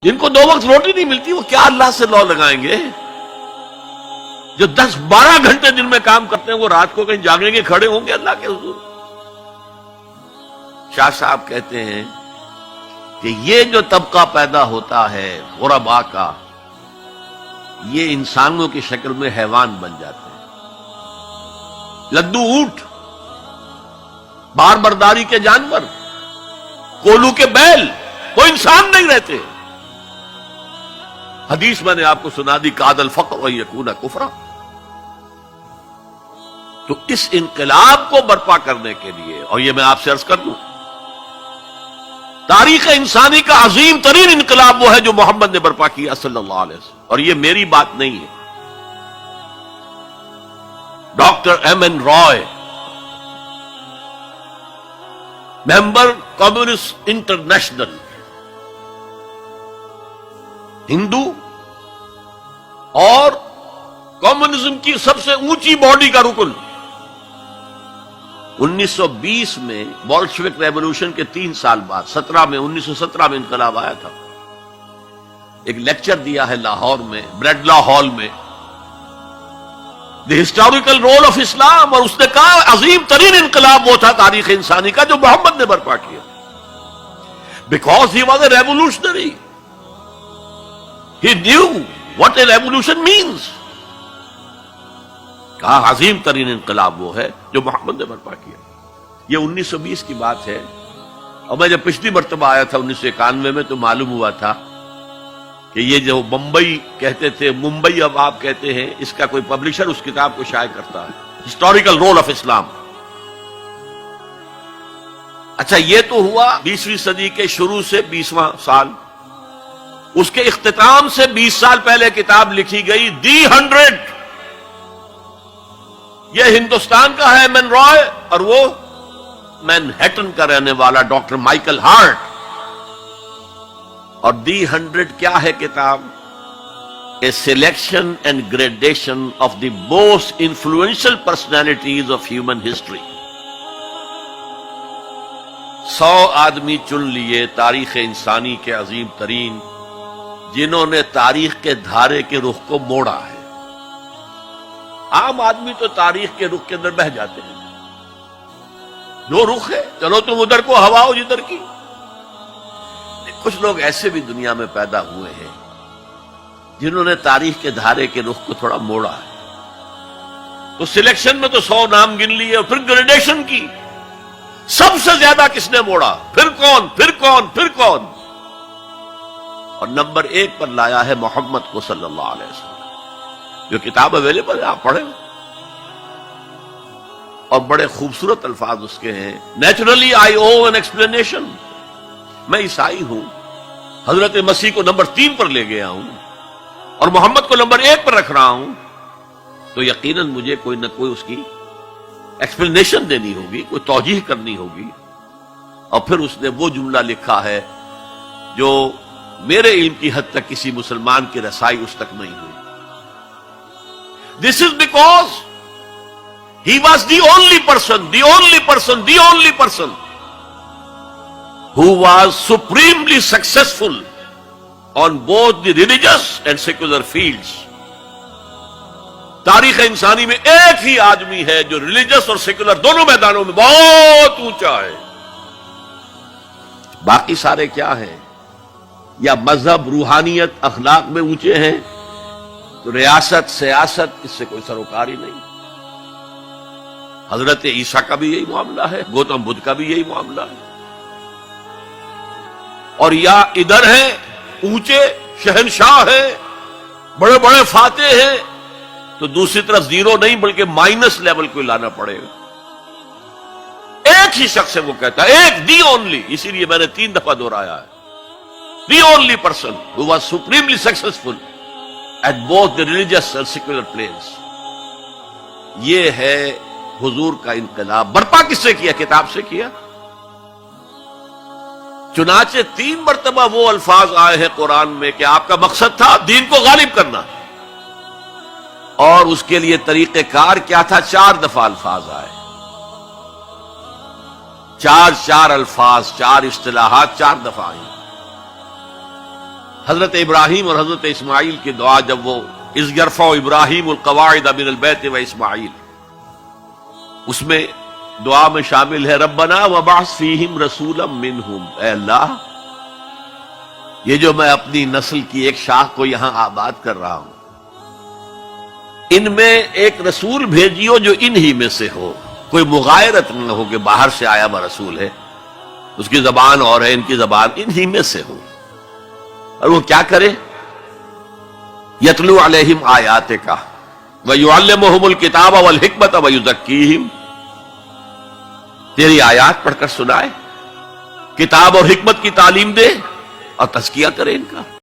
جن کو 2 وقت روٹی نہیں ملتی وہ کیا اللہ سے لو لگائیں گے؟ جو 10-12 گھنٹے دن میں کام کرتے ہیں وہ رات کو کہیں جاگیں گے کھڑے ہوں گے اللہ کے حضور؟ شاہ صاحب کہتے ہیں کہ یہ جو طبقہ پیدا ہوتا ہے غرباء کا، یہ انسانوں کی شکل میں حیوان بن جاتے ہیں، لدو اونٹ، بار برداری کے جانور، کولو کے بیل، وہ انسان نہیں رہتے۔ حدیث میں نے آپ کو سنا دی، کاد الفقر و یکون کفرا۔ تو اس انقلاب کو برپا کرنے کے لیے، اور یہ میں آپ سے عرض کر دوں، تاریخ انسانی کا عظیم ترین انقلاب وہ ہے جو محمد نے برپا کیا صلی اللہ علیہ وسلم، اور یہ میری بات نہیں ہے۔ ڈاکٹر ایم این رائے، ممبر کمیونسٹ انٹرنیشنل، ہندو اور کمیونزم کی سب سے اونچی باڈی کا رکن، 1920 میں بولشوک ریولوشن کے 3 سال بعد 1917 میں انقلاب آیا تھا، ایک لیکچر دیا ہے لاہور میں بریڈلا ہال میں، دی ہسٹوریکل رول آف اسلام، اور اس نے کہا عظیم ترین انقلاب وہ تھا تاریخ انسانی کا جو محمد نے برپا کیا، because he was a revolutionary, he knew what a revolution means. کہا عظیم ترین انقلاب وہ ہے جو محمد نے برپا کیا۔ یہ 1920 کی بات ہے، اور میں جب پچھلی مرتبہ آیا تھا 1991 میں تو معلوم ہوا تھا کہ یہ جو بمبئی کہتے تھے، ممبئی اب آپ کہتے ہیں، اس کا کوئی پبلشر اس کتاب کو شائع کرتا ہے، ہسٹوریکل رول آف اسلام۔ اچھا، یہ تو ہوا 20ویں صدی کے شروع سے 20واں سال، اس کے اختتام سے 20 سال پہلے کتاب لکھی گئی دی 100، یہ ہندوستان کا ہے ایم این رائے، اور وہ مینہٹن کا رہنے والا ڈاکٹر مائیکل ہارٹ۔ اور دی 100 کیا ہے کتاب؟ A selection and gradation of the most influential personalities of human history. 100 آدمی چن لیے تاریخ انسانی کے عظیم ترین، جنہوں نے تاریخ کے دھارے کے رخ کو موڑا ہے۔ عام آدمی تو تاریخ کے رخ کے اندر بہہ جاتے ہیں، جو رخ ہے چلو تم ادھر کو ہوا ہو جدھر کی۔ کچھ لوگ ایسے بھی دنیا میں پیدا ہوئے ہیں جنہوں نے تاریخ کے دھارے کے رخ کو تھوڑا موڑا ہے۔ تو سلیکشن میں تو 100 نام گن لیے، اور پھر گریڈیشن کی، سب سے زیادہ کس نے موڑا، پھر کون پھر کون پھر کون، اور نمبر 1 پر لایا ہے محمد کو صلی اللہ علیہ وسلم۔ جو کتاب اویلیبل ہے آپ پڑھیں، اور بڑے خوبصورت الفاظ اس کے ہیں۔ Naturally I O an explanation, میں عیسائی ہوں، حضرت مسیح کو نمبر 3 پر لے گیا ہوں اور محمد کو نمبر 1 پر رکھ رہا ہوں، تو یقیناً مجھے کوئی نہ کوئی اس کی ایکسپلینیشن دینی ہوگی، کوئی توجیہ کرنی ہوگی۔ اور پھر اس نے وہ جملہ لکھا ہے جو میرے علم کی حد تک کسی مسلمان کی رسائی اس تک نہیں ہوئی۔ This is because he was the only person who was supremely successful on both the religious and secular fields۔ تاریخ انسانی میں ایک ہی آدمی ہے جو ریلیجس اور سیکولر دونوں میدانوں میں بہت اونچا ہے۔ باقی سارے کیا ہیں؟ یا مذہب، روحانیت، اخلاق میں اونچے ہیں، تو ریاست، سیاست، اس سے کوئی سروکار ہی نہیں۔ حضرت عیسیٰ کا بھی یہی معاملہ ہے، گوتم بدھ کا بھی یہی معاملہ ہے۔ اور یا ادھر ہیں اونچے شہنشاہ ہیں، بڑے بڑے فاتح ہیں، تو دوسری طرف زیرو نہیں بلکہ مائنس لیول کو لانا پڑے گا۔ ایک ہی شخص ہے، وہ کہتا ہے ایک، دی اونلی، اسی لیے میں نے 3 دفعہ دہرایا ہے، the only person who was supremely successful at both the religious and secular planes۔ یہ ہے حضور کا انقلاب۔ برپا کس سے کیا؟ کتاب سے کیا۔ چنانچہ 3 مرتبہ وہ الفاظ آئے ہیں قرآن میں کہ آپ کا مقصد تھا دین کو غالب کرنا، اور اس کے لیے طریقہ کار کیا تھا؟ 4 دفعہ الفاظ آئے، 4 الفاظ، 4 اصطلاحات 4 دفعہ آئی۔ حضرت ابراہیم اور حضرت اسماعیل کی دعا جب وہ اذ یرفع ابراہیم القواعد من البیت و اسماعیل، اس میں دعا میں شامل ہے ربنا وبعث فیہم رسولا منہم، اے اللہ یہ جو میں اپنی نسل کی ایک شاخ کو یہاں آباد کر رہا ہوں، ان میں ایک رسول بھیجیو جو انہی میں سے ہو، کوئی مغایرت نہ ہو کہ باہر سے آیا ہوا رسول ہے، اس کی زبان اور ہے، ان کی زبان انہی میں سے ہو، اور وہ کیا کرے؟ یتلو علیہم آیاتک ویعلمہم الکتاب والحکمت ویزکیہم، تیری آیات پڑھ کر سنائے، کتاب اور حکمت کی تعلیم دے اور تزکیہ کرے ان کا۔